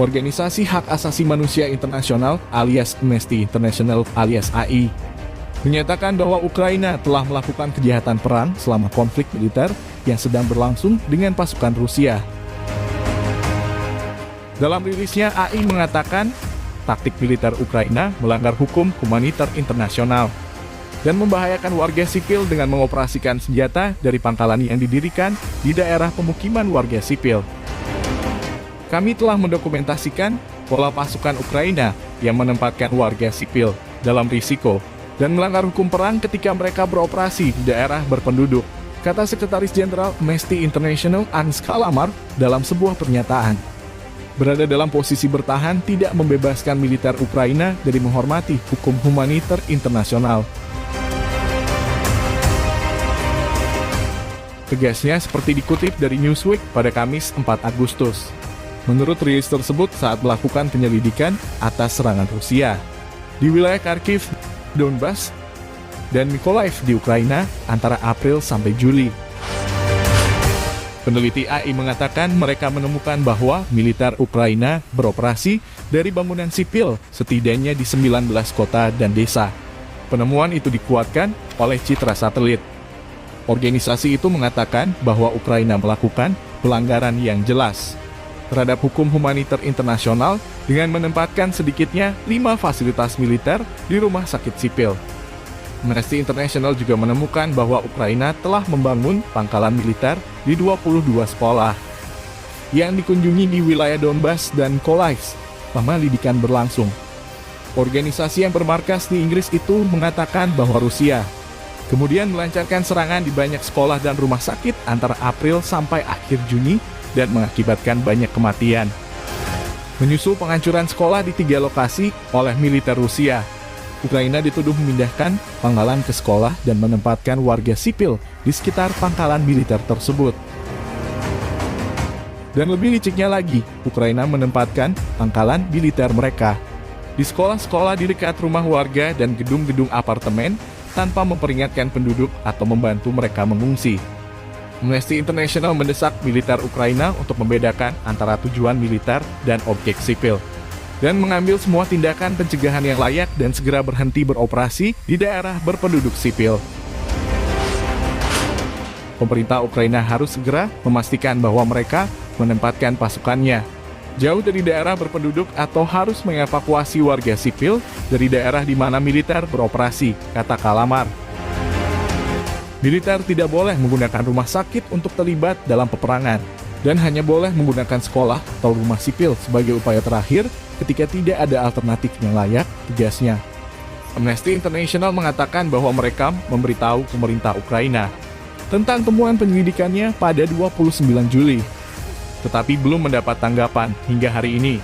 Organisasi Hak Asasi Manusia Internasional alias Amnesty International alias AI menyatakan bahwa Ukraina telah melakukan kejahatan perang selama konflik militer yang sedang berlangsung dengan pasukan Rusia. Dalam rilisnya, AI mengatakan taktik militer Ukraina melanggar hukum humanitar internasional dan membahayakan warga sipil dengan mengoperasikan senjata dari pangkalan yang didirikan di daerah pemukiman warga sipil. Kami telah mendokumentasikan pola pasukan Ukraina yang menempatkan warga sipil dalam risiko dan melanggar hukum perang ketika mereka beroperasi di daerah berpenduduk, kata Sekretaris Jenderal Amnesty International Hans Kalamar dalam sebuah pernyataan. Berada dalam posisi bertahan tidak membebaskan militer Ukraina dari menghormati hukum humanitar internasional. Tegasnya seperti dikutip dari Newsweek pada Kamis 4 Agustus. Menurut rilis tersebut saat melakukan penyelidikan atas serangan Rusia di wilayah Kharkiv, Donbas, dan Mykolaiv di Ukraina antara April sampai Juli. Peneliti AI mengatakan mereka menemukan bahwa militer Ukraina beroperasi dari bangunan sipil setidaknya di 19 kota dan desa. Penemuan itu dikuatkan oleh citra satelit. Organisasi itu mengatakan bahwa Ukraina melakukan pelanggaran yang jelas terhadap hukum humanitar internasional dengan menempatkan sedikitnya 5 fasilitas militer di rumah sakit sipil. Amnesty International juga menemukan bahwa Ukraina telah membangun pangkalan militer di 22 sekolah yang dikunjungi di wilayah Donbas dan Mykolaiv selama lidikan berlangsung. Organisasi yang bermarkas di Inggris itu mengatakan bahwa Rusia kemudian melancarkan serangan di banyak sekolah dan rumah sakit antara April sampai akhir Juni dan mengakibatkan banyak kematian. Menyusul penghancuran sekolah di 3 lokasi oleh militer Rusia, Ukraina dituduh memindahkan pangkalan ke sekolah dan menempatkan warga sipil di sekitar pangkalan militer tersebut. Dan lebih liciknya lagi, Ukraina menempatkan pangkalan militer mereka di sekolah-sekolah di dekat rumah warga dan gedung-gedung apartemen tanpa memperingatkan penduduk atau membantu mereka mengungsi. Amnesty International mendesak militer Ukraina untuk membedakan antara tujuan militer dan objek sipil, dan mengambil semua tindakan pencegahan yang layak dan segera berhenti beroperasi di daerah berpenduduk sipil. Pemerintah Ukraina harus segera memastikan bahwa mereka menempatkan pasukannya jauh dari daerah berpenduduk atau harus mengevakuasi warga sipil dari daerah di mana militer beroperasi, kata Kalamar. Militer tidak boleh menggunakan rumah sakit untuk terlibat dalam peperangan, dan hanya boleh menggunakan sekolah atau rumah sipil sebagai upaya terakhir ketika tidak ada alternatif yang layak, tegasnya. Amnesty International mengatakan bahwa mereka memberitahu pemerintah Ukraina tentang temuan penyelidikannya pada 29 Juli, tetapi belum mendapat tanggapan hingga hari ini.